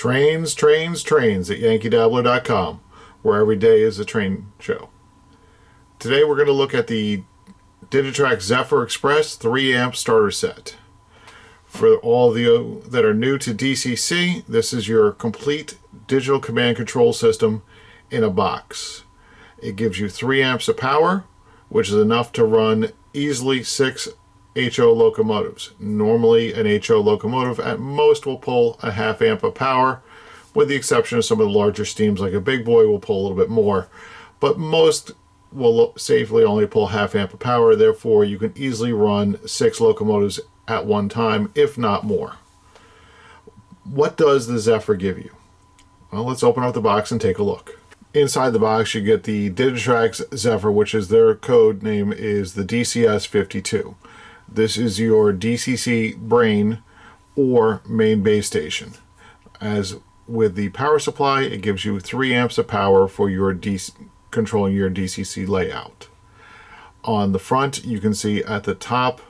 Trains, trains, trains at Yankeedabbler.com, where every day is a train show. Today we're going to look at the Digitrax Zephyr Express 3 amp starter set. For all of you that are new to DCC, this is your complete digital command control system in a box. It gives you 3 amps of power, which is enough to run easily 6 HO locomotives. Normally an HO locomotive at most will pull a ½ amp of power, with the exception of some of the larger steams like a big boy will pull a little bit more, but most will safely only pull ½ amp of power. Therefore you can easily run 6 locomotives at one time, if not more. What does the Zephyr give you? Well, let's open up the box and take a look. Inside the box you get the Digitrax Zephyr, which is their code name is the DCS52. This is your DCC brain or main base station. As with the power supply, it gives you 3 amps of power for your controlling your DCC layout. On the front, you can see at the top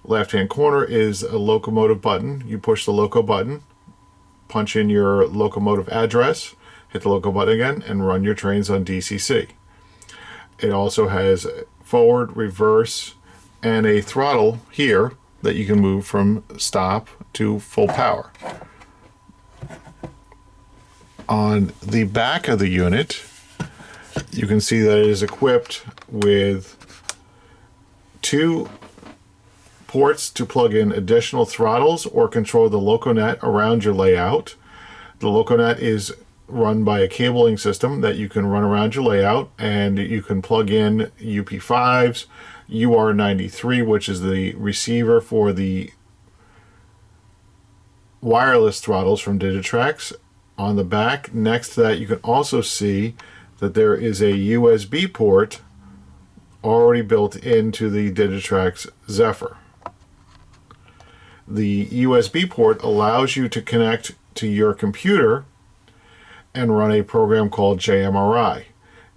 left-hand corner is a locomotive button. You push the loco button, punch in your locomotive address, hit the loco button again, and run your trains on DCC. It also has forward, reverse, and a throttle here that you can move from stop to full power. On the back of the unit, you can see that it is equipped with 2 ports to plug in additional throttles or control the LocoNet around your layout. The LocoNet is run by a cabling system that you can run around your layout, and you can plug in UP5s, UR93, which is the receiver for the wireless throttles from Digitrax. On the back, next to that, you can also see that there is a USB port already built into the Digitrax Zephyr. The USB port allows you to connect to your computer and run a program called JMRI.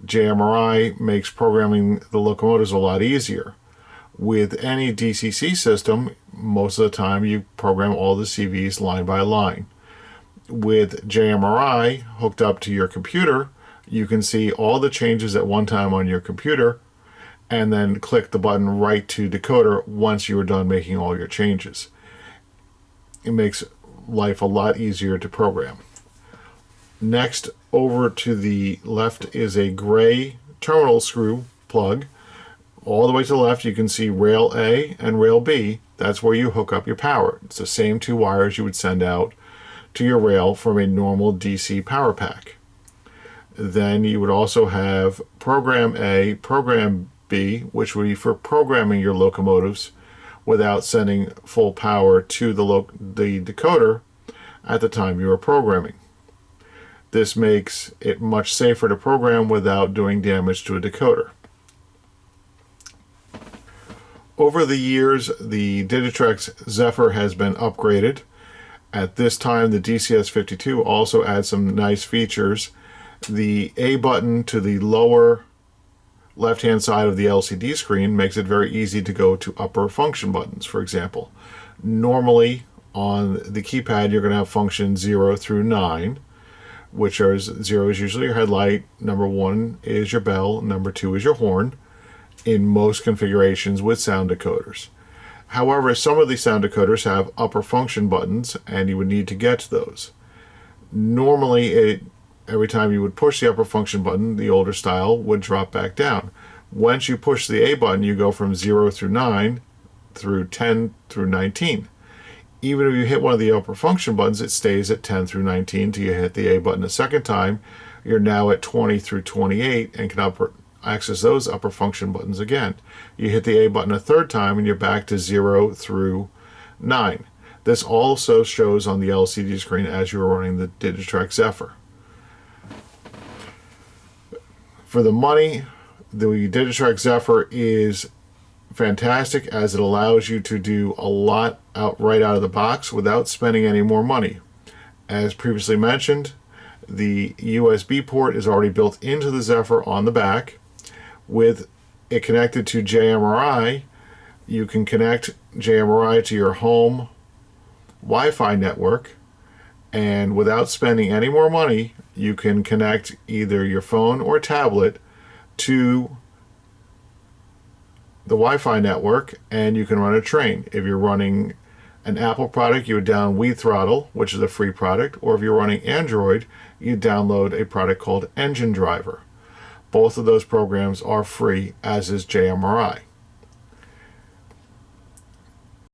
JMRI makes programming the locomotives a lot easier. With any DCC system, most of the time you program all the CVs line by line. With JMRI hooked up to your computer, you can see all the changes at one time on your computer and then click the button Write to Decoder once you are done making all your changes. It makes life a lot easier to program. Next, over to the left is a gray terminal screw plug. All the way to the left you can see rail A and rail B. That's where you hook up your power. It's the same 2 wires you would send out to your rail from a normal DC power pack. Then you would also have program A, program B, which would be for programming your locomotives without sending full power to the decoder at the time you are programming. This makes it much safer to program without doing damage to a decoder. Over the years, the Digitrax Zephyr has been upgraded. At this time, the DCS52 also adds some nice features. The A button to the lower left-hand side of the LCD screen makes it very easy to go to upper function buttons, for example. Normally, on the keypad, you're going to have function 0 through 9. Which are 0 is usually your headlight, number 1 is your bell, number 2 is your horn, in most configurations with sound decoders. However, some of these sound decoders have upper function buttons, and you would need to get to those. Normally, every time you would push the upper function button, the older style would drop back down. Once you push the A button, you go from 0 through 9 through 10 through 19. Even if you hit one of the upper function buttons, it stays at 10 through 19 till you hit the A button a second time. You're now at 20 through 28 and can access those upper function buttons again. You hit the A button a third time and you're back to 0 through 9. This also shows on the LCD screen as you're running the Digitrax Zephyr. For the money, the Digitrax Zephyr is fantastic as it allows you to do a lot right out of the box without spending any more money. As previously mentioned, the USB port is already built into the Zephyr on the back. With it connected to JMRI, you can connect JMRI to your home Wi-Fi network And without spending any more money, you can connect either your phone or tablet to the Wi-Fi network, and you can run a train. If you're running an Apple product, you would download Weed Throttle, which is a free product, or if you're running Android, you download a product called Engine Driver. Both of those programs are free, as is JMRI.